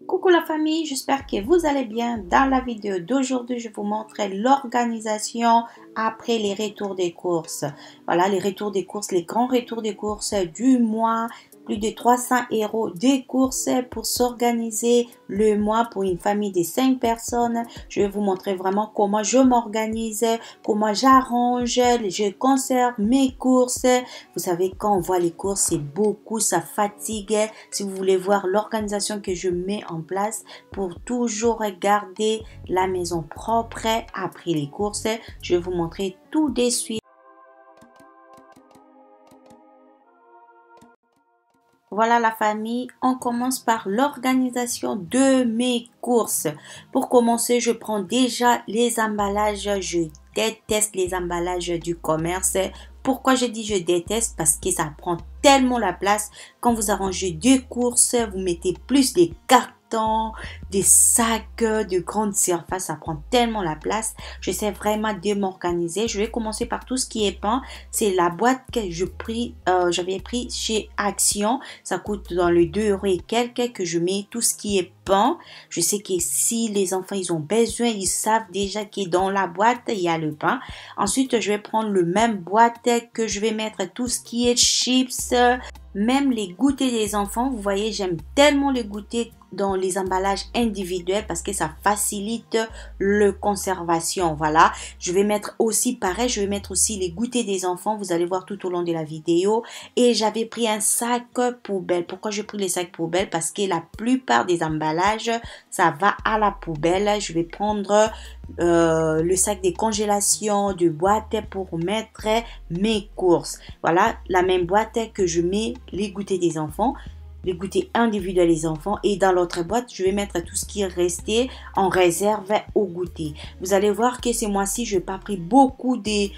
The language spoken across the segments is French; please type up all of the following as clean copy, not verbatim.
Coucou la famille, j'espère que vous allez bien. Dans la vidéo d'aujourd'hui, je vais vous montrer l'organisation après les retours des courses. Voilà, les retours des courses, les grands retours des courses du mois. Plus de 300 € des courses pour s'organiser le mois pour une famille de 5 personnes. Je vais vous montrer vraiment comment je m'organise, comment j'arrange, je conserve mes courses. Vous savez, quand on voit les courses, c'est beaucoup, ça fatigue. Si vous voulez voir l'organisation que je mets en place pour toujours garder la maison propre après les courses, je vais vous montrer tout de suite. Voilà la famille, on commence par l'organisation de mes courses. Pour commencer, je prends déjà les emballages. Je déteste les emballages du commerce. Pourquoi je dis je déteste? Parce que ça prend tellement la place. Quand vous arrangez deux courses, vous mettez plus des cartons, des sacs de grande surface. Ça prend tellement la place. J'essaie vraiment de m'organiser. Je vais commencer par tout ce qui est pain. C'est la boîte que j'avais pris chez Action. Ça coûte dans le 2 € et quelques que je mets tout ce qui est pain. Je sais que si les enfants ils ont besoin, ils savent déjà que dans la boîte il y a le pain. Ensuite, je vais prendre le même boîte que je vais mettre tout ce qui est chips, même les goûters des enfants. Vous voyez, j'aime tellement les goûters dans les emballages individuels parce que ça facilite le conservation. Voilà, je vais mettre aussi pareil, je vais mettre aussi les goûters des enfants, vous allez voir tout au long de la vidéo. Et j'avais pris un sac poubelle. Pourquoi j'ai pris les sacs poubelle? Parce que la plupart des emballages ça va à la poubelle. Je vais prendre le sac des congélations de boîte pour mettre mes courses. Voilà, la même boîte que je mets les goûters des enfants, les goûters individuels des enfants, et dans l'autre boîte je vais mettre tout ce qui est resté en réserve au goûter. Vous allez voir que ce mois-ci je n'ai pas pris beaucoup de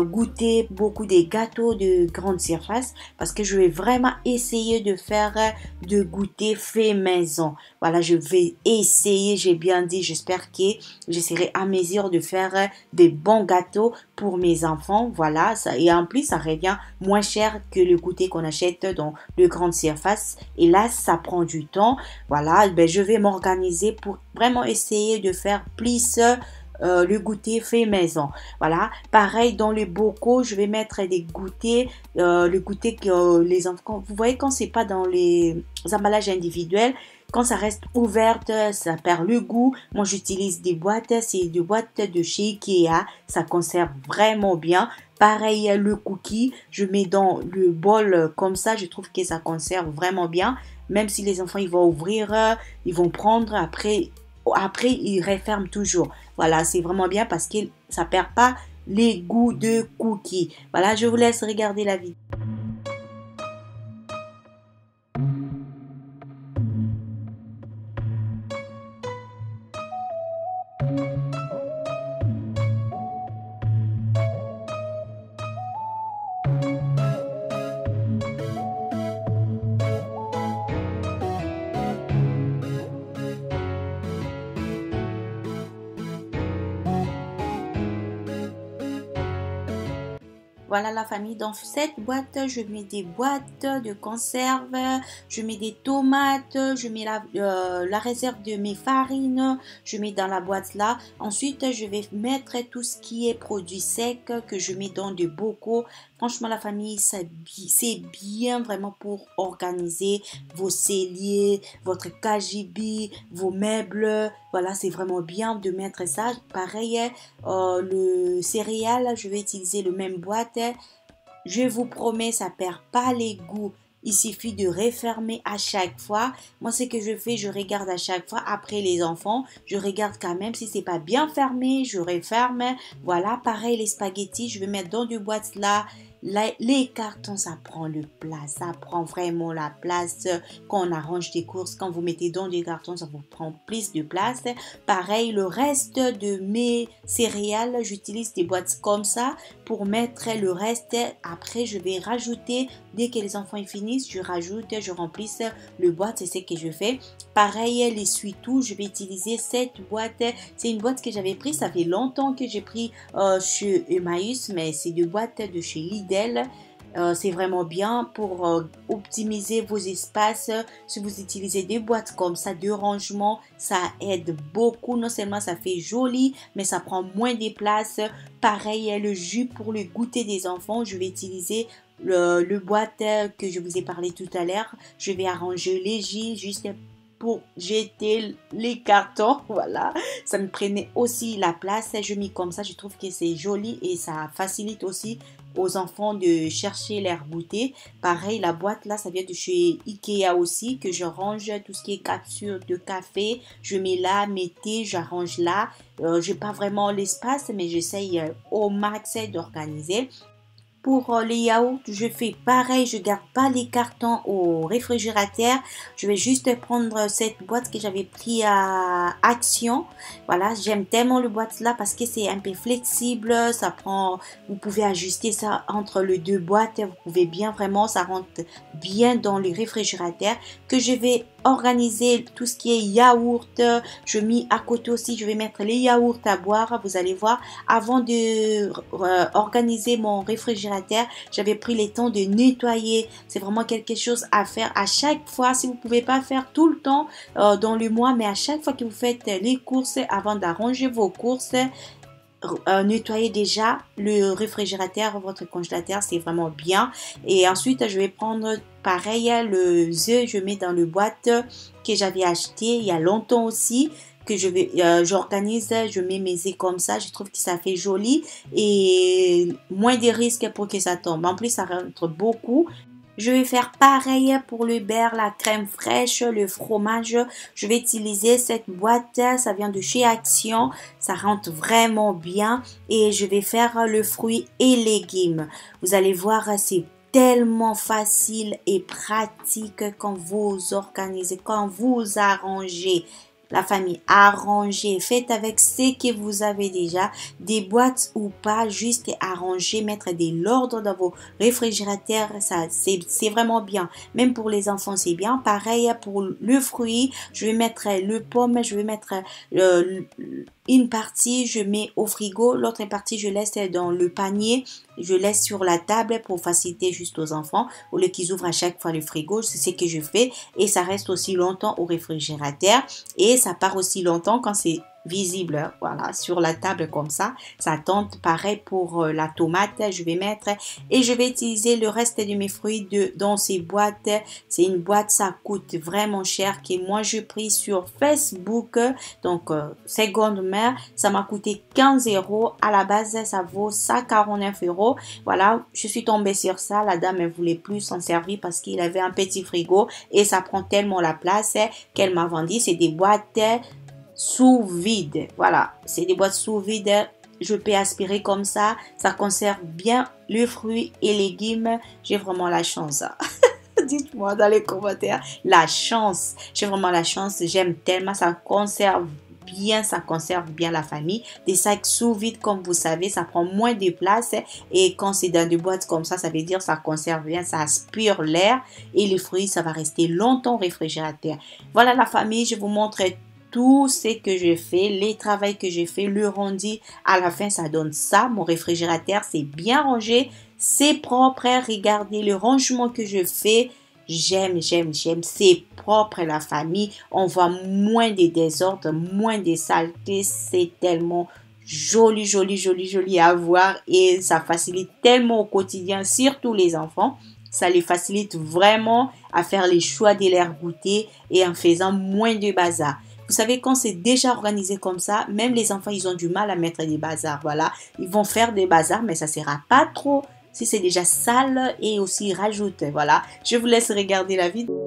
goûters, beaucoup de gâteaux de grande surface parce que je vais vraiment essayer de faire de goûter fait maison. Voilà, je vais essayer, j'ai bien dit, j'espère que je serai à mesure de faire des bons gâteaux pour mes enfants. Voilà, ça, et en plus ça revient moins cher que le goûter qu'on achète dans de grandes surfaces. Et là, ça prend du temps. Voilà, ben, je vais m'organiser pour vraiment essayer de faire plus le goûter fait maison. Voilà, pareil dans les bocaux, je vais mettre des goûters, le goûter que les enfants, vous voyez quand c'est pas dans les emballages individuels, quand ça reste ouverte, ça perd le goût. Moi, j'utilise des boîtes, c'est des boîtes de chez Ikea, ça conserve vraiment bien. Pareil, le cookie, je mets dans le bol comme ça, je trouve que ça conserve vraiment bien. Même si les enfants ils vont ouvrir, ils vont prendre, après ils referment toujours. Voilà, c'est vraiment bien parce que ça perd pas les goûts de cookies. Voilà, je vous laisse regarder la vidéo. Voilà la famille, dans cette boîte, je mets des boîtes de conserve, je mets des tomates, je mets la réserve de mes farines, je mets dans la boîte là. Ensuite, je vais mettre tout ce qui est produits secs que je mets dans des bocaux. Franchement, la famille, c'est bien vraiment pour organiser vos celliers, votre KGB, vos meubles. Voilà, c'est vraiment bien de mettre ça. Pareil, le céréal, je vais utiliser le même boîte. Je vous promets, ça perd pas les goûts. Il suffit de refermer à chaque fois. Moi, ce que je fais, je regarde à chaque fois après les enfants. Je regarde quand même si c'est pas bien fermé, je referme. Voilà, pareil les spaghettis, je vais mettre dans deux boîtes là. Les cartons, ça prend le place, ça prend vraiment la place. Quand on arrange des courses, quand vous mettez dans des cartons, ça vous prend plus de place. Pareil, le reste de mes céréales, j'utilise des boîtes comme ça pour mettre le reste. Après, je vais rajouter, dès que les enfants finissent, je rajoute, je remplisse le boîte, c'est ce que je fais. Pareil, les essuie-tout, je vais utiliser cette boîte. C'est une boîte que j'avais prise, ça fait longtemps que j'ai pris chez Emmaüs, mais c'est des boîtes de chez Lidl. C'est vraiment bien pour optimiser vos espaces. Si vous utilisez des boîtes comme ça de rangement, ça aide beaucoup. Non seulement ça fait joli, mais ça prend moins de place. Pareil, le jus pour le goûter des enfants, je vais utiliser le boîte que je vous ai parlé tout à l'heure. Je vais arranger les jus juste pour jeter les cartons. Voilà, ça me prenait aussi la place. Je mets comme ça, je trouve que c'est joli et ça facilite aussi aux enfants de chercher leur goûter. Pareil, la boîte là, ça vient de chez Ikea aussi, que je range tout ce qui est capsule de café. Je mets là, mes thés, j'arrange là. J'ai pas vraiment l'espace, mais j'essaye au max d'organiser. Pour les yaourts, je fais pareil, je garde pas les cartons au réfrigérateur. Je vais juste prendre cette boîte que j'avais pris à Action. Voilà, j'aime tellement le boîte là parce que c'est un peu flexible. Ça prend, vous pouvez ajuster ça entre les deux boîtes. Vous pouvez bien vraiment, ça rentre bien dans le réfrigérateur. Que je vais organiser tout ce qui est yaourt. Je mets à côté aussi, je vais mettre les yaourts à boire. Vous allez voir, avant de organiser mon réfrigérateur, j'avais pris le temps de nettoyer. C'est vraiment quelque chose à faire à chaque fois. Si vous pouvez pas faire tout le temps dans le mois, mais à chaque fois que vous faites les courses, avant d'arranger vos courses, nettoyez déjà le réfrigérateur, votre congélateur, c'est vraiment bien. Et ensuite, je vais prendre pareil le œuf, je mets dans le boîte que j'avais acheté il y a longtemps aussi, que j'organise, je mets mes œufs comme ça, je trouve que ça fait joli et moins de risques pour que ça tombe. En plus, ça rentre beaucoup. Je vais faire pareil pour le beurre, la crème fraîche, le fromage. Je vais utiliser cette boîte, ça vient de chez Action, ça rentre vraiment bien et je vais faire le fruit et légumes. Vous allez voir, c'est tellement facile et pratique quand vous organisez, quand vous arrangez. La famille arrangée, faites avec ce que vous avez déjà, des boîtes ou pas, juste arranger, mettre de l'ordre dans vos réfrigérateurs, ça c'est vraiment bien. Même pour les enfants, c'est bien. Pareil pour le fruit, je vais mettre le pomme, je vais mettre une partie, je mets au frigo, l'autre partie, je laisse dans le panier, je laisse sur la table pour faciliter juste aux enfants, au lieu qu'ils ouvrent à chaque fois le frigo, c'est ce que je fais et ça reste aussi longtemps au réfrigérateur et ça part aussi longtemps quand c'est visible, voilà, sur la table comme ça tente. Pareil pour la tomate, je vais mettre et je vais utiliser le reste de mes fruits dans ces boîtes. C'est une boîte, ça coûte vraiment cher que moi je pris sur Facebook, donc seconde main, ça m'a coûté 15 euros. À la base, ça vaut 149 euros. Voilà, je suis tombée sur ça. La dame ne voulait plus s'en servir parce qu'il avait un petit frigo et ça prend tellement la place qu'elle m'a vendu. C'est des boîtes sous vide. Voilà, c'est des boîtes sous vide. Je peux aspirer comme ça conserve bien le fruit et légumes. J'ai vraiment la chance. Dites-moi dans les commentaires la chance. J'ai vraiment la chance. J'aime tellement, ça conserve bien la famille. Des sacs sous vide, comme vous savez, ça prend moins de place et quand c'est dans des boîtes comme ça veut dire ça conserve bien, ça aspire l'air et les fruits, ça va rester longtemps au réfrigérateur. Voilà la famille, je vous montre tout ce que je fais, les travaux que j'ai fait, le rendu à la fin, ça donne ça. Mon réfrigérateur, c'est bien rangé, c'est propre. Regardez le rangement que je fais. J'aime. C'est propre la famille. On voit moins de désordre, moins de saleté. C'est tellement joli à voir et ça facilite tellement au quotidien, surtout les enfants. Ça les facilite vraiment à faire les choix de leur goûter et en faisant moins de bazar. Vous savez, quand c'est déjà organisé comme ça, même les enfants, ils ont du mal à mettre des bazars. Voilà, ils vont faire des bazars, mais ça ne sera pas trop si c'est déjà sale et aussi rajoute. Voilà, je vous laisse regarder la vidéo.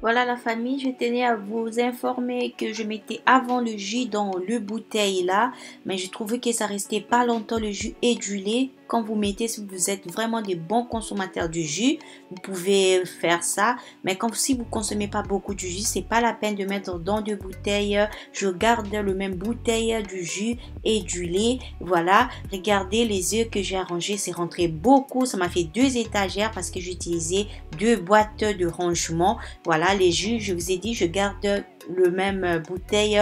Voilà la famille, je tenais à vous informer que je mettais avant le jus dans le bouteille là, mais je trouvais que ça restait pas longtemps le jus et du lait. Quand vous mettez, si vous êtes vraiment des bons consommateurs du jus, vous pouvez faire ça. Mais quand si vous consommez pas beaucoup du jus, c'est pas la peine de mettre dans deux bouteilles. Je garde le même bouteille du jus et du lait. Voilà, regardez les œufs que j'ai arrangés, c'est rentré beaucoup. Ça m'a fait 2 étagères parce que j'utilisais 2 boîtes de rangement. Voilà, les jus, je vous ai dit, je garde le même bouteille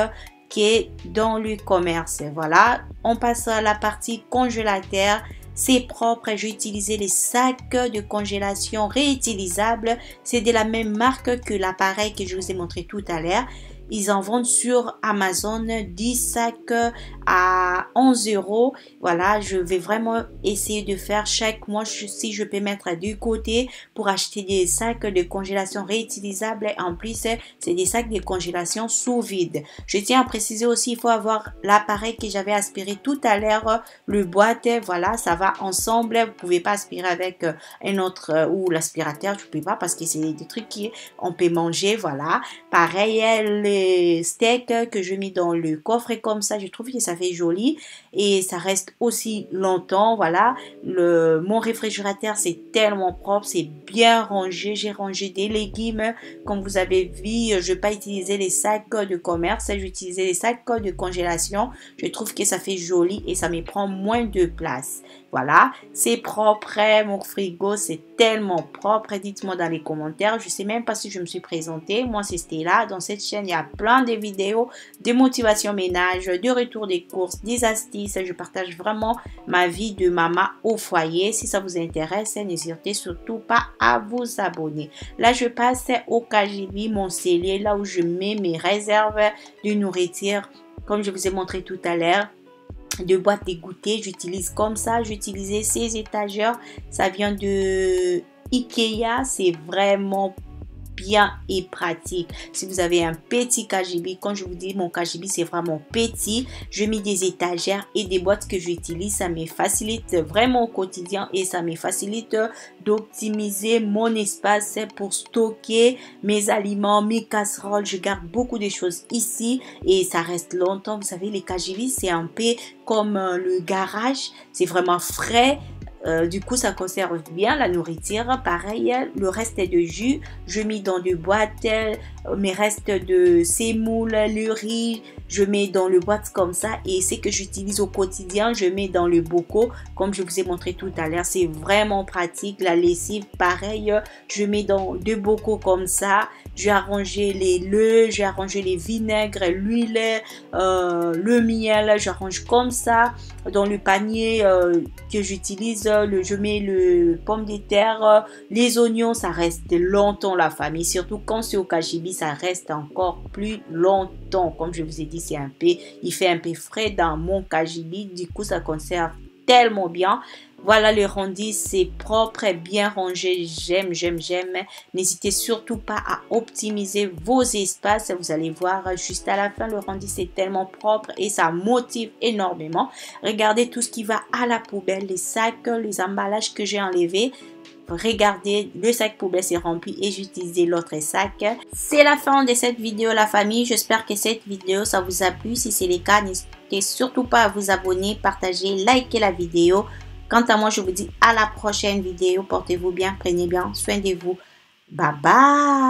qui est dans le commerce. Voilà, on passe à la partie congélateur. C'est propre, j'ai utilisé les sacs de congélation réutilisables. C'est de la même marque que l'appareil que je vous ai montré tout à l'heure. Ils en vendent sur Amazon 10 sacs à 11 €. Voilà, je vais vraiment essayer de faire chaque mois si je peux mettre du côté pour acheter des sacs de congélation réutilisables. En plus, c'est des sacs de congélation sous vide. Je tiens à préciser aussi, il faut avoir l'appareil que j'avais aspiré tout à l'heure, le boîte. Voilà, ça va ensemble. Vous pouvez pas aspirer avec un autre ou l'aspirateur. Je ne peux pas parce que c'est des trucs qu'on peut manger. Voilà, pareil, les steaks que je mets dans le coffre et comme ça je trouve que ça fait joli et ça reste aussi longtemps. Voilà, mon réfrigérateur c'est tellement propre, c'est bien rangé. J'ai rangé des légumes comme vous avez vu. Je vais pas utiliser les sacs de commerce, j'ai utilisé les sacs de congélation. Je trouve que ça fait joli et ça me prend moins de place. Voilà, c'est propre, mon frigo c'est tellement propre. Dites-moi dans les commentaires, je sais même pas si je me suis présentée. Moi c'est Stella. Dans cette chaîne il y a plein de vidéos de motivation ménage, de retour des courses, des astuces. Je partage vraiment ma vie de maman au foyer. Si ça vous intéresse, n'hésitez surtout pas à vous abonner. Là je passe au KGB, mon cellier, là où je mets mes réserves de nourriture comme je vous ai montré tout à l'heure. De boîtes d'égoutté, j'utilise comme ça. J'utilisais ces étagères, ça vient de Ikea, c'est vraiment bien et pratique. Si vous avez un petit KGB, quand je vous dis mon KGB c'est vraiment petit, je mets des étagères et des boîtes que j'utilise. Ça me facilite vraiment au quotidien et ça me facilite d'optimiser mon espace pour stocker mes aliments, mes casseroles. Je garde beaucoup de choses ici et ça reste longtemps. Vous savez, les KGB c'est un peu comme le garage, c'est vraiment frais. Du coup, ça conserve bien la nourriture. Pareil, le reste de jus, je mets dans des boîtes. Mes restes de semoule, le riz, je mets dans le boîte comme ça. Et ce que j'utilise au quotidien, je mets dans le bocaux. Comme je vous ai montré tout à l'heure, c'est vraiment pratique. La lessive, pareil, je mets dans 2 bocaux comme ça. J'ai arrangé les laits, j'ai arrangé les vinaigres, l'huile, le miel. J'arrange comme ça dans le panier que j'utilise. Je mets le pomme de terre, les oignons, ça reste longtemps la famille. Surtout quand c'est au KGB, ça reste encore plus longtemps. Comme je vous ai dit, il fait un peu frais dans mon KGB. Du coup, ça conserve tellement bien. Voilà, le rendu, c'est propre et bien rangé. J'aime, j'aime, j'aime. N'hésitez surtout pas à optimiser vos espaces. Vous allez voir juste à la fin, le rendu, c'est tellement propre et ça motive énormément. Regardez tout ce qui va à la poubelle, les sacs, les emballages que j'ai enlevés. Regardez, le sac poubelle c'est rempli et j'ai utilisé l'autre sac. C'est la fin de cette vidéo la famille. J'espère que cette vidéo ça vous a plu. Si c'est le cas, n'hésitez surtout pas à vous abonner, partager, liker la vidéo. Quant à moi, je vous dis à la prochaine vidéo. Portez-vous bien, prenez bien soin de vous. Bye bye.